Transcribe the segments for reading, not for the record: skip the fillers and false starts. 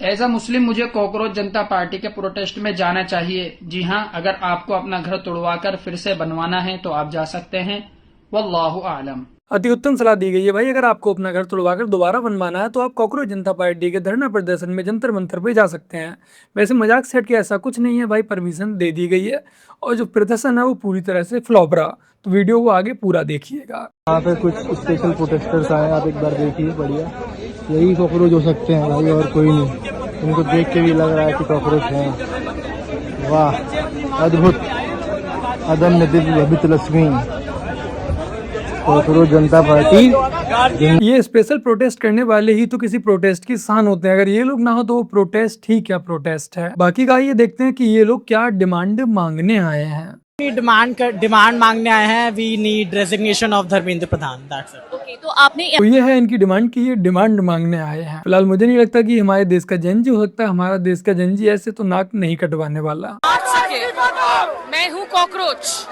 As a मुस्लिम मुझे cockroach जनता party के protest में जाना चाहिए। जी हाँ, अगर आपको अपना घर तोड़वाकर फिर से बनवाना है तो आप जा सकते हैं। वल्लाहु आलम। अति उत्तम सलाह दी गई है भाई। अगर आपको अपना घर तोड़वाकर दोबारा बनवाना है तो आप कॉकरोच जनता पार्टी के धरना प्रदर्शन में जंतर मंतर पे जा सकते हैं। वैसे मजाक सेट के ऐसा कुछ नहीं है भाई, परमिशन दे दी गई है और जो प्रदर्शन है वो पूरी तरह से फ्लॉप रहा। तो वीडियो को आगे पूरा देखिएगा। यहाँ पे कुछ स्पेशल प्रोटेस्टर्स आए, आप एक बार देखिए, बढ़िया यही कॉकरोच हो सकते हैं भाई, और कोई नहीं। उनको देख के भी लग रहा है कि कॉकरोच हैं। वाह, अद्भुत, अदम्य दिव्य वितलक्ष्मी कॉकरोच जनता पार्टी। ये स्पेशल प्रोटेस्ट करने वाले ही तो किसी प्रोटेस्ट की शान होते हैं। अगर ये लोग ना हो तो वो प्रोटेस्ट ही क्या प्रोटेस्ट है। बाकी का ये देखते हैं कि ये लोग क्या डिमांड मांगने आए हैं। डिमांड मांगने आए हैं। We need resignation of Dharmendra Pradhan. That's it. Okay, तो आपने तो ये है इनकी डिमांड की ये डिमांड मांगने आए हैं। फिलहाल मुझे नहीं लगता कि हमारे देश का जनजी हो सकता है। हमारा देश का जनजी ऐसे तो नाक नहीं कटवाने वाला। मैं हूँ कॉकरोच,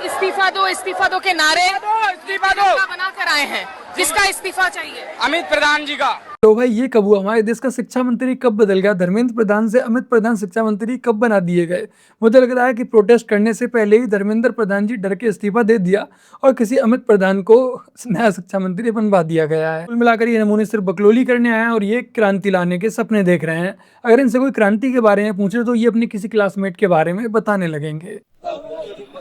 इस्तीफा दो के नारे इस्तीफा दो बना कर आए हैं। किसका इस्तीफा चाहिए? अमित प्रधान जी का। तो भाई ये कब हुआ? हमारे देश का शिक्षा मंत्री कब बदल गया? धर्मेंद्र प्रधान से अमित प्रधान शिक्षा मंत्री कब बना दिए गए? मुझे लग रहा है कि प्रोटेस्ट करने से पहले ही धर्मेंद्र प्रधान जी डर के इस्तीफा दे दिया और किसी अमित प्रधान को नया शिक्षा मंत्री बनवा दिया गया है। कुल मिलाकर ये नमूने सिर्फ बकलोली करने आए हैं और ये क्रांति लाने के सपने देख रहे हैं। अगर इनसे कोई क्रांति के बारे में पूछे तो ये अपने किसी क्लासमेट के बारे में बताने लगेंगे।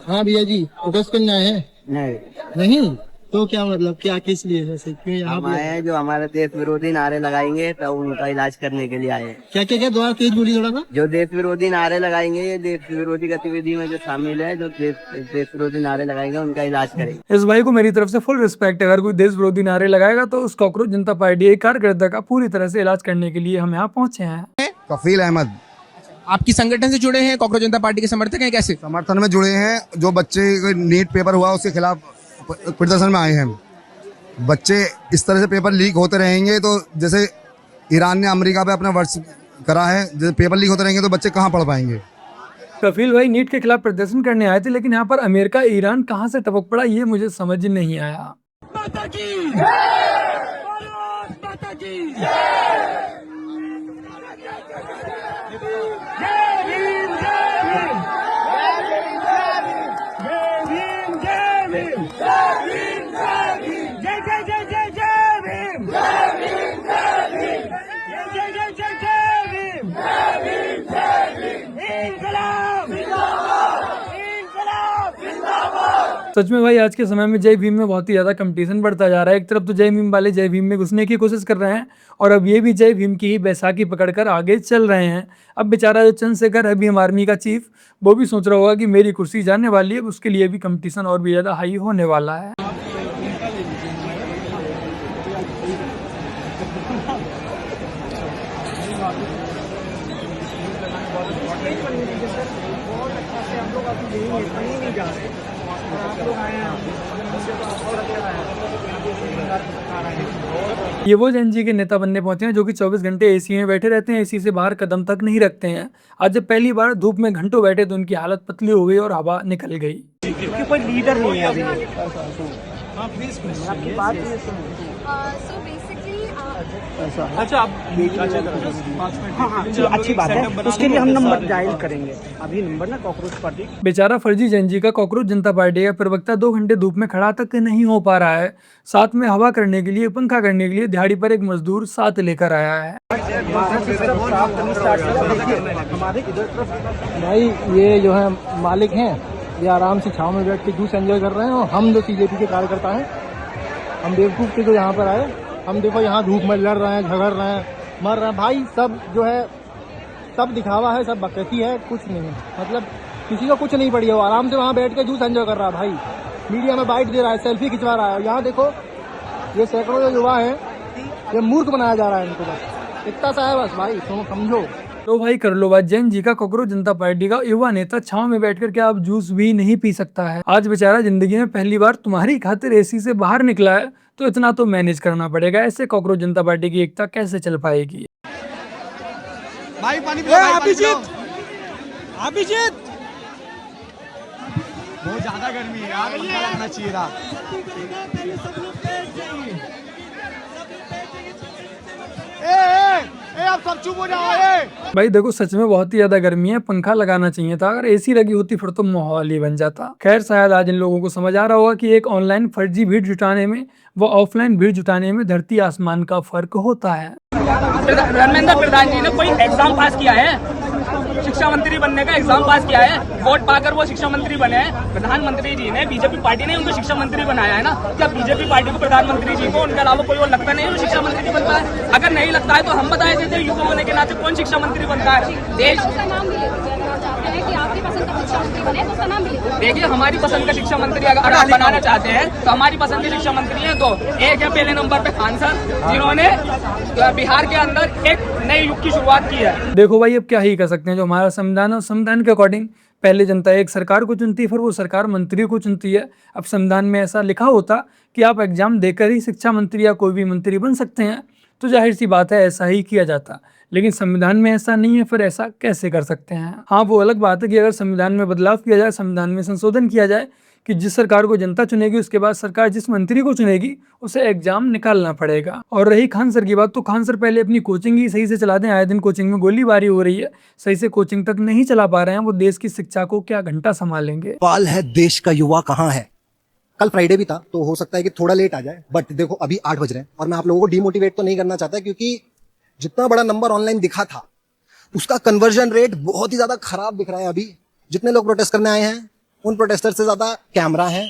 हाँ भैया जी, प्रोटेस्ट करने आए हैं? नहीं तो क्या मतलब, क्या किस लिए, जैसे क्यों यहाँ आए हैं? जो हमारे देश विरोधी नारे लगाएंगे तो उनका इलाज करने के लिए आए हैं। क्या दोबारा तेज बोली थोड़ा सा। जो देश विरोधी नारे लगाएंगे, ये देश विरोधी गतिविधि में जो शामिल है, जो देश विरोधी नारे लगाएंगे उनका इलाज करेंगे। इस भाई को मेरी तरफ से फुल रिस्पेक्ट है। अगर कोई देश विरोधी नारे लगाएगा तो उस कॉकरोच जनता पार्टी के कार्यकर्ता का पूरी तरह से इलाज करने के लिए हम यहाँ पहुंचे हैं। कफील अहमद, आपकी संगठन से जुड़े हैं, कॉकरोच जनता पार्टी के समर्थक हैं? कैसे समर्थन में जुड़े हैं? जो बच्चे नीट पेपर हुआ उसके खिलाफ प्रदर्शन में आए हैं। बच्चे इस तरह से पेपर लीक होते रहेंगे तो जैसे ईरान ने अमेरिका पे अपना वर्ष करा है, जैसे पेपर लीक होते रहेंगे तो बच्चे कहाँ पढ़ पाएंगे। कफील भाई नीट के खिलाफ प्रदर्शन करने आए थे, लेकिन यहाँ पर अमेरिका ईरान कहाँ से टपक पड़ा ये मुझे समझ नहीं आया। सच में भाई आज के समय में जय भीम में बहुत ही ज्यादा कंपटीशन बढ़ता जा रहा है। एक तरफ तो जय भीम वाले जय भीम में घुसने की कोशिश कर रहे हैं और अब ये भी जय भीम की ही बैसाखी पकड़कर आगे चल रहे हैं। अब बेचारा जो चंद्रशेखर है भीम आर्मी का चीफ, वो भी सोच रहा होगा कि मेरी कुर्सी जाने वाली है, उसके लिए भी कंपटीशन और भी ज्यादा हाई होने वाला है। ये वो जनजी के नेता बनने पहुंचे हैं जो कि 24 घंटे एसी में बैठे रहते हैं, एसी से बाहर कदम तक नहीं रखते हैं। आज जब पहली बार धूप में घंटों बैठे तो उनकी हालत पतली हो गई और हवा निकल गई। कोई लीडर नहीं है अभी। अच्छा, अच्छी बात है, उसके लिए हम नंबर डायल करेंगे। अभी नंबर ना कॉकरोच पार्टी। बेचारा फर्जी जनजी का कॉकरोच जनता पार्टी का प्रवक्ता 2 घंटे धूप में खड़ा तक नहीं हो पा रहा है। साथ में हवा करने के लिए, पंखा करने के लिए दिहाड़ी पर एक मजदूर साथ लेकर आया है। भाई ये जो है मालिक हैं, ये आराम से छांव में बैठ के जूस एंजॉय कर रहे हैं और हम जो सीजेपी के कार्यकर्ता हैं, हम बेवकूफ के जो यहाँ पर आए, हम देखो यहाँ धूप में लड़ रहे हैं, झगड़ रहे हैं, मर रहे हैं। भाई सब जो है सब दिखावा है, सब बकैती है, कुछ नहीं है। मतलब किसी को कुछ नहीं पड़ी है, वो आराम से वहाँ बैठ के जूस एंजॉय कर रहा है। भाई मीडिया में बाइट दे रहा है, सेल्फी खिंचवा रहा है। यहाँ देखो ये सैकड़ों जो युवा हैं, ये मूर्ख बनाया जा रहा है इनको। बस इतना सा है बस भाई, तुम समझो। तो भाई कर लो बात, जैन जी का कॉकरोच जनता पार्टी का युवा नेता छांव में बैठकर क्या अब जूस भी नहीं पी सकता है? आज बेचारा जिंदगी में पहली बार तुम्हारी खातिर एसी से बाहर निकला है तो इतना तो मैनेज करना पड़ेगा। ऐसे कॉकरोच जनता पार्टी की एकता कैसे चल पाएगी? भाई पानी पियो, अभिजीत बहुत ज्यादा गर्मी है यार, लगना चाहिए था। आप सब चुप हो जाओ। भाई देखो सच में बहुत ही ज्यादा गर्मी है, पंखा लगाना चाहिए था। अगर एसी लगी होती फिर तो माहौल ही बन जाता। खैर शायद आज इन लोगों को समझ आ रहा होगा कि एक ऑनलाइन फर्जी भीड़ जुटाने में व ऑफलाइन भीड़ जुटाने में धरती आसमान का फर्क होता है। धर्मेंद्र प्रधान जी ने कोई एग्जाम पास किया है? शिक्षा मंत्री बनने का एग्जाम पास किया है? वोट पाकर वो शिक्षा मंत्री बने हैं? प्रधानमंत्री जी ने, बीजेपी पार्टी ने उनको शिक्षा मंत्री बनाया है ना। क्या बीजेपी पार्टी को, प्रधानमंत्री जी को, उनके अलावा कोई और लगता नहीं है शिक्षा मंत्री बनता है? अगर नहीं लगता है तो हम बताए देते युवा होने के नाते कौन शिक्षा मंत्री बनता है देश। देखिए हमारी पसंद का शिक्षा मंत्री अगर आप बनाना चाहते हैं तो हमारी पसंद के शिक्षा मंत्री हैं दो। एक है पहले नंबर पे खान सर, जिन्होंने बिहार के अंदर एक नए युग की शुरुआत की है। देखो भाई अब क्या ही कर सकते हैं, जो हमारा संविधान है, संविधान के अकॉर्डिंग पहले जनता एक सरकार को चुनती है, फिर वो सरकार मंत्री को चुनती है। अब संविधान में ऐसा लिखा होता कि आप एग्जाम देकर ही शिक्षा मंत्री या कोई भी मंत्री बन सकते हैं, तो जाहिर सी बात है ऐसा ही किया जाता। लेकिन संविधान में ऐसा नहीं है, फिर ऐसा कैसे कर सकते हैं? हाँ वो अलग बात है कि अगर संविधान में बदलाव किया जाए, संविधान में संशोधन किया जाए कि जिस सरकार को जनता चुनेगी उसके बाद सरकार जिस मंत्री को चुनेगी उसे एग्जाम निकालना पड़ेगा। और रही खान सर की बात, तो खान सर पहले अपनी कोचिंग ही सही से चला दें। आए दिन कोचिंग में गोलीबारी हो रही है, सही से कोचिंग तक नहीं चला पा रहे हैं। वो देश की शिक्षा को क्या घंटा संभालेंगे? सवाल है देश का युवा कहाँ है। कल फ्राइडे भी था तो हो सकता है कि थोड़ा लेट आ जाए, बट देखो अभी 8 बज रहे हैं और मैं आप लोगों को डिमोटिवेट तो नहीं करना चाहता, क्योंकि जितना बड़ा नंबर ऑनलाइन दिखा था उसका कन्वर्जन रेट बहुत ही ज्यादा खराब दिख रहा है। अभी जितने लोग प्रोटेस्ट करने आए हैं उन प्रोटेस्टर से ज्यादा कैमरा है,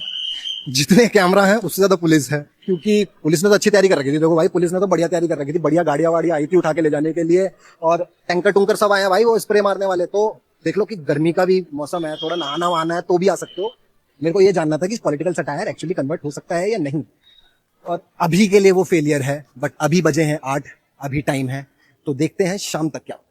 जितने कैमरा है उससे ज्यादा पुलिस है, क्योंकि पुलिस ने तो अच्छी तैयारी कर रखी थी। देखो भाई पुलिस ने तो बढ़िया तैयारी कर रखी थी, बढ़िया गाड़ियां वाड़ियां आई थी उठा के ले जाने के लिए, और टैंकर टूंकर सब आए हैं भाई वो स्प्रे मारने वाले। तो देख लो कि गर्मी का भी मौसम है, थोड़ा नहाना वहाना है तो भी आ सकते हो। मेरे को ये जानना था कि पॉलिटिकल सटायर एक्चुअली कन्वर्ट हो सकता है या नहीं, और अभी के लिए वो फेलियर है। बट अभी बजे हैं 8, अभी टाइम है, तो देखते हैं शाम तक क्या होता है।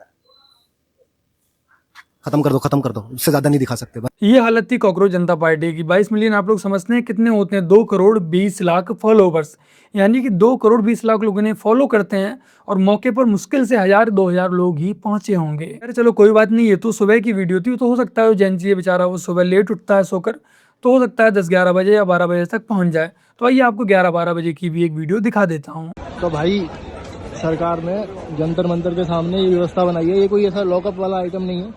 खत्म कर दो, उससे ज्यादा नहीं दिखा सकते। ये हालत थी कॉकरोच जनता पार्टी की। 22 मिलियन आप लोग समझते हैं कितने होते हैं? 2 करोड़ 20 लाख फॉलोवर्स, यानी कि 2 करोड़ 20 लाख लोग इन्हें फॉलो करते हैं, और मौके पर मुश्किल से 1000-2000 लोग ही पहुंचे होंगे। अरे चलो कोई बात नहीं, ये तो सुबह की वीडियो थी, तो हो सकता है वो जैन जी बेचारा वो सुबह लेट उठता है सोकर, तो हो सकता है 10-11 बजे या 12 बजे तक पहुंच जाए। तो आइए आपको 11-12 बजे की भी एक वीडियो दिखा देता हूँ। तो भाई सरकार ने जंतर मंतर के सामने ये व्यवस्था बनाई है। ये कोई ऐसा लॉकअप वाला आइटम नहीं है,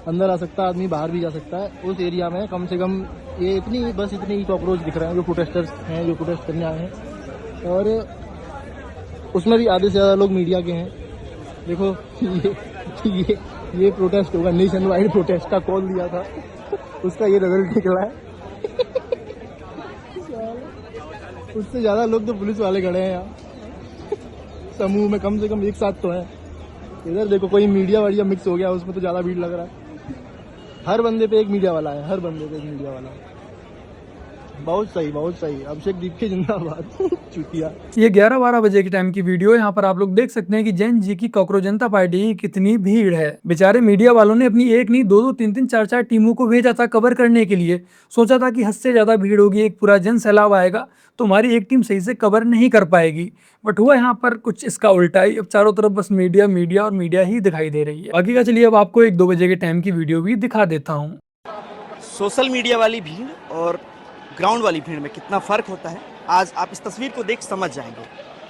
अंदर आ सकता है आदमी, बाहर भी जा सकता है। उस एरिया में कम से कम ये इतनी ही कॉकरोच दिख रहे हैं जो प्रोटेस्टर्स हैं, जो प्रोटेस्ट करने आए हैं, और उसमें भी आधे से ज़्यादा लोग मीडिया के हैं। देखो ये प्रोटेस्ट होगा, नेशन वाइड प्रोटेस्ट का कॉल दिया था, उसका ये रिजल्ट निकला है। उससे ज़्यादा लोग तो पुलिस वाले खड़े हैं यहाँ समूह में, कम से कम एक साथ तो हैं। इधर देखो कोई मीडिया वाडिया मिक्स हो गया, उसमें तो ज़्यादा भीड़ लग रहा है। हर बंदे पे एक मीडिया वाला है, हर बंदे पे एक मीडिया वाला है। बहुत सही। अभिषेक दीपके जिंदाबाद। चुतिया। ये 11-12 बजे के टाइम की वीडियो है। यहाँ पर आप लोग देख सकते हैं कि जैन जी की कॉकरोच जनता पार्टी की कितनी भीड़ है। बेचारे मीडिया वालों ने अपनी एक नहीं 2-2, 3-3, 4-4 टीमों को भेजा था कवर करने के लिए। सोचा था कि हद से ज्यादा भीड़ होगी, एक पूरा जन सैलाब आएगा तो हमारी एक टीम सही से कवर नहीं कर पाएगी। बट हुआ यहाँ पर कुछ इसका उल्टा ही। अब चारों तरफ बस मीडिया और मीडिया ही दिखाई दे रही है। बाकी का चलिए अब आपको 1-2 बजे के टाइम की वीडियो भी दिखा देता हूँ। सोशल मीडिया वाली भीड़ और ग्राउंड वाली भीड़ में कितना फर्क होता है आज आप इस तस्वीर को देख समझ जाएंगे।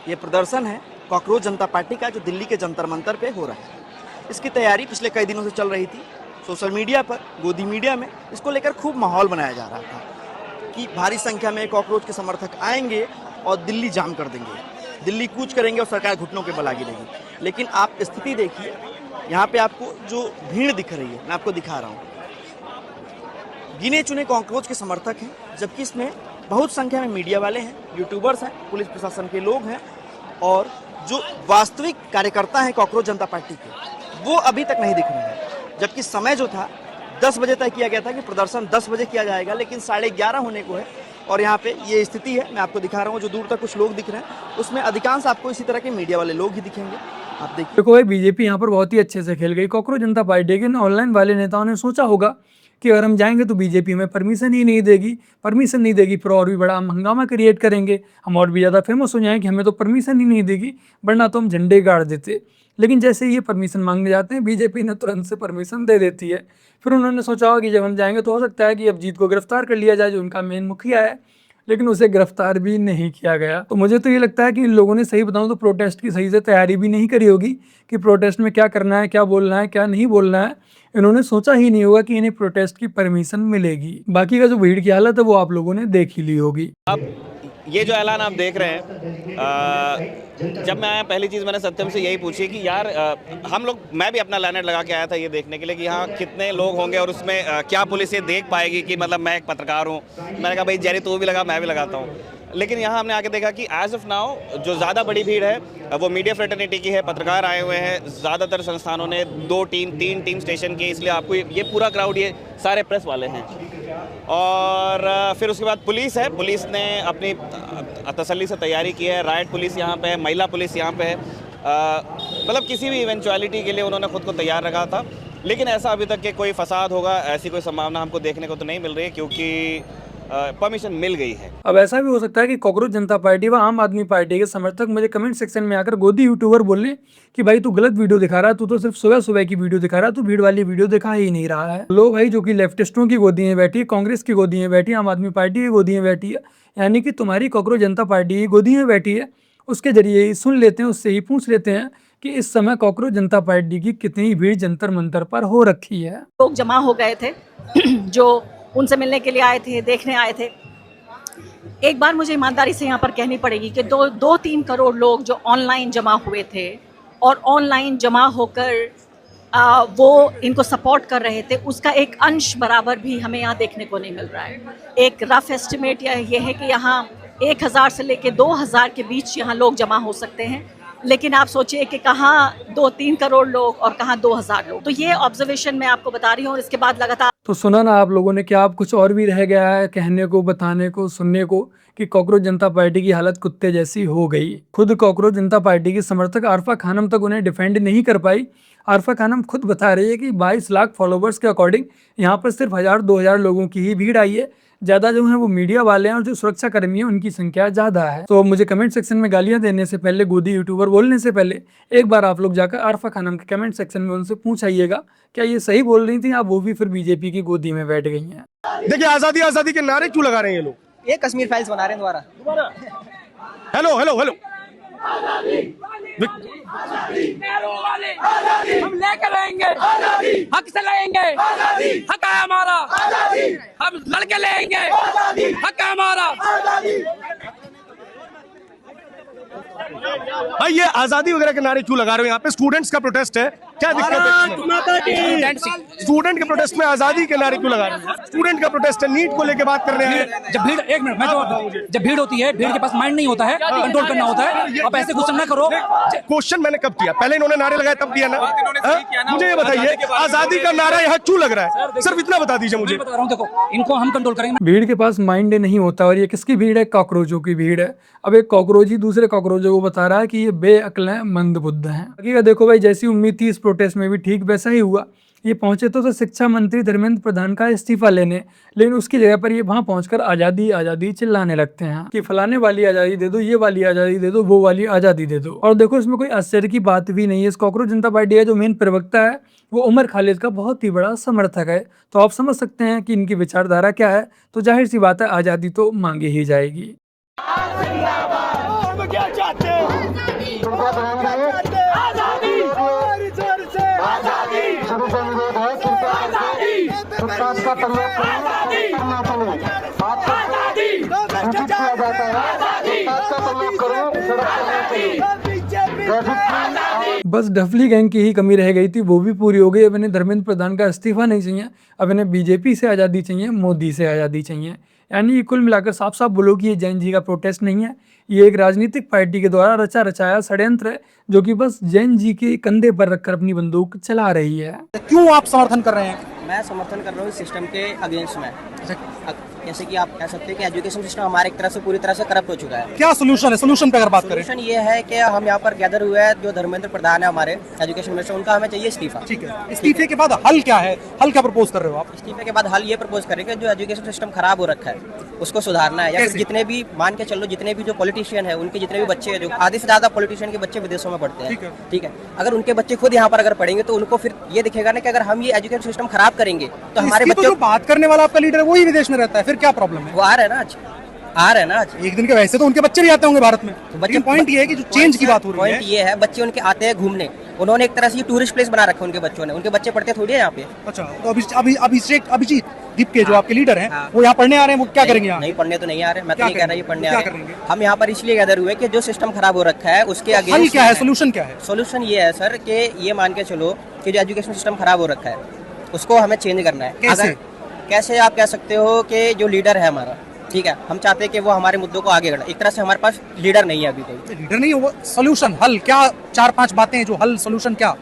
ये प्रदर्शन है कॉकरोच जनता पार्टी का जो दिल्ली के जंतर मंतर पे हो रहा है। इसकी तैयारी पिछले कई दिनों से चल रही थी। सोशल मीडिया पर, गोदी मीडिया में इसको लेकर खूब माहौल बनाया जा रहा था कि भारी संख्या में कॉकरोच के समर्थक आएंगे और दिल्ली जाम कर देंगे, दिल्ली कूच करेंगे और सरकार घुटनों के बल गिरेगी। लेकिन आप स्थिति देखिए, यहाँ पे आपको जो भीड़ दिख रही है, मैं आपको दिखा रहा हूँ, गिने चुने कॉकरोच के समर्थक हैं, जबकि इसमें बहुत संख्या में मीडिया वाले हैं, यूट्यूबर्स हैं, पुलिस प्रशासन के लोग हैं, और जो वास्तविक कार्यकर्ता हैं कॉकरोच जनता पार्टी के वो अभी तक नहीं दिख रहे हैं। जबकि समय जो था 10 बजे तय किया गया था कि प्रदर्शन 10 बजे किया जाएगा, लेकिन 11:30 होने को है और यहाँ पे ये स्थिति है। मैं आपको दिखा रहा हूँ, जो दूर तक कुछ लोग दिख रहे हैं उसमें अधिकांश आपको इसी तरह के मीडिया वाले लोग ही दिखेंगे। आप देखो भाई बीजेपी यहाँ पर बहुत ही अच्छे से खेल गई। कॉकरोच जनता पार्टी के ऑनलाइन वाले नेताओं ने सोचा होगा कि अगर हम जाएंगे तो बीजेपी में परमिशन नहीं देगी, फिर और भी बड़ा हम हंगामा क्रिएट करेंगे, हम और भी ज़्यादा फेमस हो जाएंगे, हमें तो परमिशन ही नहीं देगी, वरना तो हम झंडे गाड़ देते। लेकिन जैसे ही ये परमिशन मांगने जाते हैं बीजेपी ने तुरंत से परमिशन दे देती है। फिर उन्होंने सोचा होगा कि जब हम जाएंगे तो हो सकता है कि अब जीत को गिरफ्तार कर लिया जाए, जो उनका मेन मुखिया है, लेकिन उसे गिरफ्तार भी नहीं किया गया। तो मुझे तो ये लगता है कि इन लोगों ने, सही बताऊं तो, प्रोटेस्ट की सही से तैयारी भी नहीं करी होगी कि प्रोटेस्ट में क्या करना है, क्या बोलना है, क्या नहीं बोलना है। इन्होंने सोचा ही नहीं होगा कि इन्हें प्रोटेस्ट की परमिशन मिलेगी। बाकी का जो भीड़ की हालत है वो आप लोगों ने देख ही ली होगी। अब ये जो ऐलान आप देख रहे हैं, जब मैं आया पहली चीज़ मैंने सत्यम से यही पूछी कि यार मैं भी अपना लाइनेट लगा के आया था ये देखने के लिए कि यहाँ कितने लोग होंगे और उसमें क्या पुलिस ये देख पाएगी कि मतलब मैं एक पत्रकार हूँ। मैंने कहा भाई जेरी तू भी लगा, मैं भी लगाता हूँ। लेकिन यहाँ हमने आके देखा कि एज ऑफ नाउ जो ज़्यादा बड़ी भीड़ है वो मीडिया फ्रेटर्निटी की है, पत्रकार आए हुए हैं। ज़्यादातर संस्थानों ने 2-3 टीम स्टेशन की, इसलिए आपको ये पूरा क्राउड, ये सारे प्रेस वाले हैं। और फिर उसके बाद पुलिस है, पुलिस ने अपनी तसल्ली से तैयारी की है। राइट पुलिस यहाँ पे है, महिला पुलिस यहाँ पे है। मतलब किसी भी इवेंचुअलिटी के लिए उन्होंने खुद को तैयार रखा था। लेकिन ऐसा अभी तक कि कोई फसाद होगा, ऐसी कोई संभावना हमको देखने को तो नहीं मिल रही है, क्योंकि परमिशन मिल गई है। अब ऐसा भी हो सकता है कि कांग्रेस जनता पार्टी व आम आदमी पार्टी के समर्थक मुझे कमेंट सेक्शन में आकर गोदी यूट्यूबर बोले कि भाई तू गलत वीडियो दिखा रहा है, तू तो सिर्फ सुबह सुबह की वीडियो दिखा रहा है, तू भीड़ वाली वीडियो दिखा ही नहीं रहा है। लोग भाई जो कि लेफ्टिस्टों की गोदी में बैठी है, कांग्रेस की गोदी में बैठी है, आम आदमी पार्टी की गोदी में बैठी है, यानी कि तुम्हारी कांग्रेस जनता पार्टी की गोदी में बैठी है, उसके जरिए ही सुन लेते हैं, उससे ही पूछ लेते हैं कि इस समय कांग्रेस जनता पार्टी की कितनी भीड़ जंतर मंतर पर हो रखी है। लोग जमा हो गए थे जो उनसे मिलने के लिए आए थे, देखने आए थे। एक बार मुझे ईमानदारी से यहाँ पर कहनी पड़ेगी कि 2-3 करोड़ लोग जो ऑनलाइन जमा हुए थे और ऑनलाइन जमा होकर वो इनको सपोर्ट कर रहे थे, उसका एक अंश बराबर भी हमें यहाँ देखने को नहीं मिल रहा है। एक रफ एस्टिमेट ये है कि यहाँ 1000 से लेकर 2000 के बीच यहाँ लोग जमा हो सकते हैं। लेकिन आप सोचिए कि कहाँ 2-3 करोड़ लोग और कहाँ 2000 लोग। तो ये ऑब्जर्वेशन मैं आपको बता रही हूँ। और इसके बाद लगातार तो सुना ना आप लोगों ने, क्या आप कुछ और भी रह गया है कहने को, बताने को, सुनने को कि कांग्रेस जनता पार्टी की हालत कुत्ते जैसी हो गई। खुद कांग्रेस जनता पार्टी की समर्थक आरफा खानम तक उन्हें डिफेंड नहीं कर पाई। आरफा खानम खुद बता रही है कि 22 लाख फॉलोवर्स के अकॉर्डिंग यहाँ पर सिर्फ 1000-2000 लोगों की ही भीड़ आई है। ज़्यादा जो है वो मीडिया वाले हैं और जो सुरक्षा कर्मी हैं उनकी संख्या ज़्यादा है। तो मुझे कमेंट सेक्शन में गालियां देने से पहले, गोदी यूट्यूबर बोलने से पहले, एक बार आप लोग जाकर आरफा खानम के कमेंट सेक्शन में उनसे पूछाइएगा क्या ये सही बोल रही थी या वो भी फिर बीजेपी की गोदी में बैठ गई हैं। देखिए आजादी आजादी के नारे क्यों लगा रहे हैं ये लोग? ये कश्मीर फाइल्स बना रहे हैं दोबारा। हेलो हेलो हेलो, हम लेकर रहेंगे, हक से लेंगे, हक है हमारा, हम लड़के लेंगे, हक है हमारा। भाई ये आजादी वगैरह के नारे क्यों लगा रहे हो? यहाँ पे स्टूडेंट्स का प्रोटेस्ट है, क्या दिक्कत है? स्टूडेंट के प्रोटेस्ट में आजादी के नारे क्यों लगा रहे हैं? स्टूडेंट का प्रोटेस्ट है, नीट को लेके बात कर रहे हैं। जब भीड़, एक मिनट मैं जब भीड़ होती है, भीड़ के पास माइंड नहीं होता है, कंट्रोल करना होता है। आप ऐसे क्वेश्चन ना करो। क्वेश्चन मैंने कब किया? पहले इन्होंने नारे लगाए तब किया ना। मुझे ये बताइए आजादी का नारा यहाँ क्यों लग रहा है? सिर्फ इतना बता दीजिए मुझे। बता रहा हूँ, देखो इनको हम कंट्रोल करेंगे। भीड़ के पास माइंड नहीं होता और ये किसकी भीड़ है? कॉकरोचों की भीड़ है। अब एक कॉकरोच ही दूसरे कॉकरोचों को बता रहा है कि ये बेअक्ल हैं, मंदबुद्ध हैं। बाकी देखो भाई, जैसी उम्मीद थी इस प्रोटेस्ट में भी ठीक वैसा ही हुआ। ये पहुंचे तो शिक्षा मंत्री धर्मेंद्र प्रधान का इस्तीफा लेने, लेकिन उसकी जगह पर ये वहां पहुंचकर आजादी आजादी चिल्लाने लगते हैं कि फलाने वाली आजादी दे दो, ये वाली आजादी दे दो, वो वाली आजादी दे दो। और देखो इसमें कोई आश्चर्य की बात भी नहीं है। इस कांग्रेस जनता पार्टी का जो मेन प्रवक्ता है वो उमर खालिद का बहुत ही बड़ा समर्थक है। तो आप समझ सकते हैं कि इनकी विचारधारा क्या है। तो जाहिर सी बात है आजादी तो मांगी ही जाएगी। बस डफली गैंग की ही कमी रह गई थी, वो भी पूरी हो गई। अब इन्हें धर्मेंद्र प्रधान का इस्तीफा नहीं चाहिए, अब इन्हें बीजेपी से आज़ादी चाहिए, मोदी से आज़ादी चाहिए। यानी कुल मिलाकर साफ साफ बोलो कि ये जैन जी का प्रोटेस्ट नहीं है, ये एक राजनीतिक पार्टी के द्वारा रचा रचाया षड्यंत्र है जो कि बस जैन जी के कंधे पर रखकर अपनी बंदूक चला रही है। क्यों आप समर्थन कर रहे हैं? मैं समर्थन कर रहा हूँ सिस्टम के अगेंस्ट में। जैसे कि आप कह सकते हैं कि एजुकेशन सिस्टम हमारे एक तरह से पूरी तरह से करप्ट हो चुका है। क्या सोल्यूशन है? सोल्यूशन पे अगर बात करें, सोल्यूशन ये है कि हम यहाँ पर गैदर हुए हैं, जो धर्मेंद्र प्रधान है हमारे एजुकेशन मिनिस्टर, उनका हमें चाहिए इस्तीफा। ठीक है, इस्तीफे के बाद हल क्या है? हल क्या प्रपोज कर रहे हो आप? इस्तीफे के बाद हल ये प्रपोज करेंगे जो एजुकेशन सिस्टम खराब हो रखा है उसको सुधारना है। या जितने भी मान के चलो, जितने भी जो पॉलिटिशियन है उनके जितने भी बच्चे हैं, जो आधे से ज्यादा पॉलिटिशियन के बच्चे विदेशों में पढ़ते हैं, ठीक है, अगर उनके बच्चे खुद यहाँ पर अगर पढ़ेंगे तो उनको फिर ये दिखेगा ना कि अगर हम ये एजुकेशन सिस्टम खराब करेंगे तो हमारे बच्चों, बात करने वाला आपका लीडर है वही विदेश में रहता है, फिर क्या प्रॉब्लम है? वो आ रहे हैं ना, आ रहे हैं ना आज। एक दिन के वैसे तो उनके बच्चे भी आते होंगे भारत में, तो बच्चे पॉइंट ये है कि जो चेंज की बात हो रही है, पॉइंट ये है बच्चे उनके आते हैं घूमने, उन्होंने एक तरह से टूरिस्ट प्लेस बना रखा है उनके बच्चों ने, उनके बच्चे पढ़ते थोड़ी है यहाँ पे। अच्छा, तो अभिजीत दीप के जो आपके लीडर हैं वो यहाँ पढ़ने आ रहे हैं, वो क्या करेंगे यहाँ? नहीं पढ़ने तो नहीं आ रहे, मैं तो नहीं कह रहा ये पढ़ने आ रहे हैं। हम यहाँ पर इसलिए गैदर हुए कि जो सिस्टम खराब हो रखा है उसके आगे हल क्या है, सोल्यूशन क्या है? सोल्यूशन ये है सर कि ये मान के चलो कि जो एजुकेशन सिस्टम खराब हो रखा है उसको हमें चेंज करना है। कैसे आप कह सकते हो कि जो लीडर है हमारा, ठीक है, हम चाहते हैं कि वो हमारे मुद्दों को आगे बढ़ाए। एक तरह से हमारे पास लीडर नहीं है अभी कोई। लीडर नहीं है, वो सोल्यूशन हल क्या, 4-5 बातें जो हल सोल्यूशन क्या?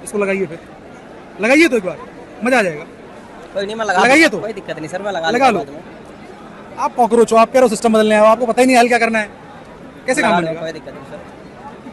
इसको लगाइए, फिर लगाइए तो एक बार मजा आ जाएगा। कोई नहीं, मैं लगाइए तो कोई दिक्कत नहीं सर, मैं लगा लो। आप कॉकरोच हो, आप कह रहे हो सिस्टम बदलने आए हो, आपको पता ही नहीं हल क्या करना है, कैसे काम बनेगा? कोई दिक्कत नहीं सर।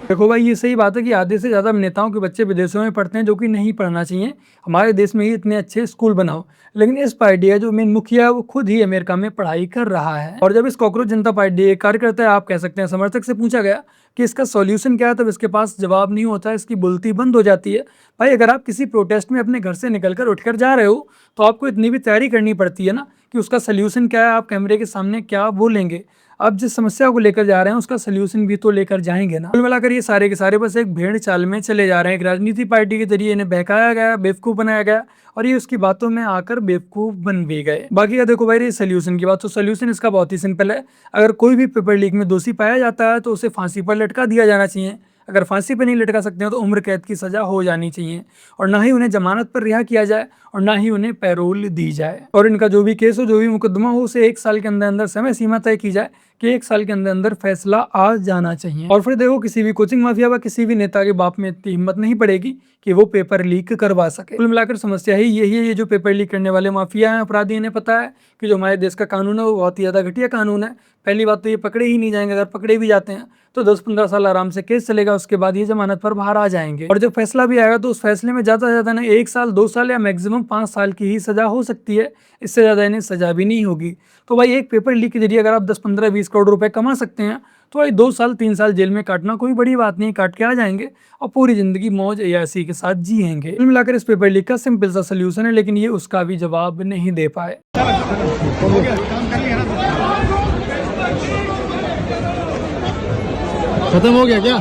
देखो भाई, ये सही बात है कि आधे से ज़्यादा नेताओं के बच्चे विदेशों में पढ़ते हैं, जो कि नहीं पढ़ना चाहिए। हमारे देश में ही इतने अच्छे स्कूल बनाओ। लेकिन इस पार्टी का जो मेन मुखिया है वो खुद ही अमेरिका में पढ़ाई कर रहा है। और जब इस कॉकरोच जनता पार्टी कार्यकर्ता है, आप कह सकते हैं समर्थक, से पूछा गया कि इसका सॉल्यूशन क्या है, तब इसके पास जवाब नहीं होता है, इसकी बोलती बंद हो जाती है। भाई, अगर आप किसी प्रोटेस्ट में अपने घर से निकलकर उठकर जा रहे हो तो आपको इतनी भी तैयारी करनी पड़ती है ना कि उसका सल्यूशन क्या है, आप कैमरे के सामने क्या बोलेंगे। आप जिस समस्या को लेकर जा रहे हैं उसका सलूशन भी तो लेकर जाएंगे ना। कुल मिलाकर ये सारे के सारे बस एक भेड़ चाल में चले जा रहे हैं। एक राजनीति पार्टी के जरिए इन्हें बहकाया गया, बेवकूफ़ बनाया गया और ये उसकी बातों में आकर बेवकूफ़ बन भी गए। बाकी का देखो भाई, ये सलूशन की बात, तो सलूशन इसका बहुत ही सिंपल है। अगर कोई भी पेपर लीक में दोषी पाया जाता है तो उसे फांसी पर लटका दिया जाना चाहिए। अगर फांसी पर नहीं लटका सकते हो तो उम्र कैद की सज़ा हो जानी चाहिए और ना ही उन्हें जमानत पर रिहा किया जाए और ना ही उन्हें पैरोल दी जाए। और इनका जो भी केस हो, जो भी मुकदमा हो, उसे 1 साल के अंदर अंदर समय सीमा तय की जाए कि 1 साल के अंदर अंदर फैसला आ जाना चाहिए। और फिर देखो, किसी भी कोचिंग माफिया व किसी भी नेता के बाप में इतनी हिम्मत नहीं पड़ेगी कि वो पेपर लीक करवा सके। कुल मिलाकर समस्या ही यही है, ये जो पेपर लीक करने वाले माफिया हैं, अपराधी, इन्हें पता है कि जो हमारे देश का कानून है वो बहुत ही ज़्यादा घटिया कानून है। पहली बात तो ये पकड़े ही नहीं जाएंगे, अगर पकड़े भी जाते हैं तो 10-15 साल आराम से केस चलेगा, उसके बाद ये जमानत पर बाहर आ जाएंगे। और जब फैसला भी आएगा तो उस फैसले में ज़्यादा से ज़्यादा ना 1 साल, 2 साल या मैक्सिमम 5 साल की ही सज़ा हो सकती है, इससे ज़्यादा इन्हें सज़ा भी नहीं होगी। तो भाई, एक पेपर लीक के जरिए अगर आप 10, 15, 20 करोड़ रुपए कमा सकते हैं तो भाई 2 साल, 3 साल जेल में काटना कोई बड़ी बात नहीं, काट के आ जाएंगे और पूरी जिंदगी मौज ऐसी के साथ जिएंगे। कुल मिलाकर इस पेपर लीक का सिंपल सा सल्यूशन है, लेकिन ये उसका भी जवाब नहीं दे पाए। खत्म हो गया क्या?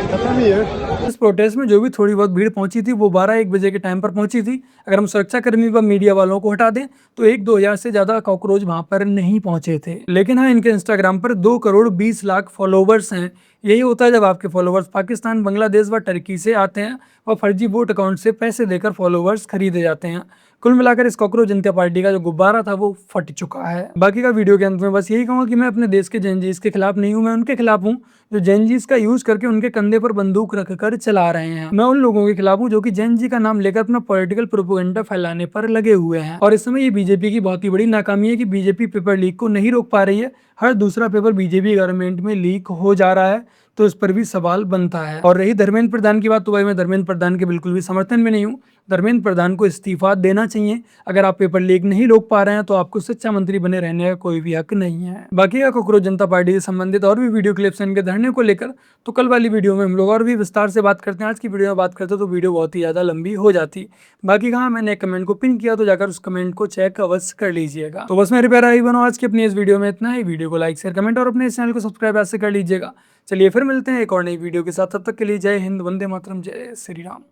खत्म ही है। इस प्रोटेस्ट में जो भी थोड़ी बहुत भीड़ पहुंची थी वो 12-1 बजे के टाइम पर पहुंची थी। अगर हम सुरक्षाकर्मी व मीडिया वालों को हटा दें तो 1-2 हज़ार से ज़्यादा कॉकरोच वहां पर नहीं पहुंचे थे। लेकिन हाँ, इनके इंस्टाग्राम पर 2 करोड़ 20 लाख फॉलोवर्स हैं। यही होता है जब आपके फॉलोवर्स पाकिस्तान, बांग्लादेश व टर्की से आते हैं व फर्जी वोट अकाउंट से पैसे देकर फॉलोवर्स खरीदे जाते हैं। कुल मिलाकर इस कॉकरोच जनता पार्टी का जो गुब्बारा था वो फट चुका है। बाकी का वीडियो के अंत में बस यही कहूँगा कि मैं अपने देश के जेनजीज के खिलाफ नहीं हूँ, मैं उनके खिलाफ हूँ जो जेनजीज का यूज करके उनके कंधे पर बंदूक रखकर चला रहे हैं। मैं उन लोगों के खिलाफ हूँ जो कि जेनजी का नाम लेकर अपना पॉलिटिकल प्रोपेगेंडा फैलाने पर लगे हुए हैं। और इस समय ये बीजेपी की बहुत ही बड़ी नाकामी है कि बीजेपी पेपर लीक को नहीं रोक पा रही है। हर दूसरा पेपर बीजेपी गवर्नमेंट में लीक हो जा रहा है, तो इस पर भी सवाल बनता है। और रही धर्मेंद्र प्रधान की बात, तो भाई मैं धर्मेंद्र प्रधान के बिल्कुल भी समर्थन में नहीं हूँ। धर्मेंद्र प्रधान को इस्तीफा देना चाहिए। अगर आप पेपर लीक नहीं रोक पा रहे हैं तो आपको शिक्षा मंत्री बने रहने का कोई भी हक नहीं है। बाकी का कॉकरोच जनता पार्टी से संबंधित और भी वीडियो क्लिप्स इनके धरने को लेकर तो कल वाली वीडियो में हम लोग और भी विस्तार से बात करते हैं। आज की वीडियो में बात करते तो वीडियो बहुत ही ज़्यादा लंबी हो जाती। बाकी कहाँ मैंने एक कमेंट को पिन किया, तो जाकर उस कमेंट को चेक अवश्य कर लीजिएगा। तो बस मेरे प्यारा भाई बनो, आज की अपनी इस वीडियो में इतना ही। वीडियो को लाइक, शेयर, कमेंट और अपने इस चैनल को सब्सक्राइब ऐसे कर लीजिएगा। चलिए फिर मिलते हैं एक और नई वीडियो के साथ, तब तक के लिए जय हिंद, वंदे मातरम, जय श्री राम।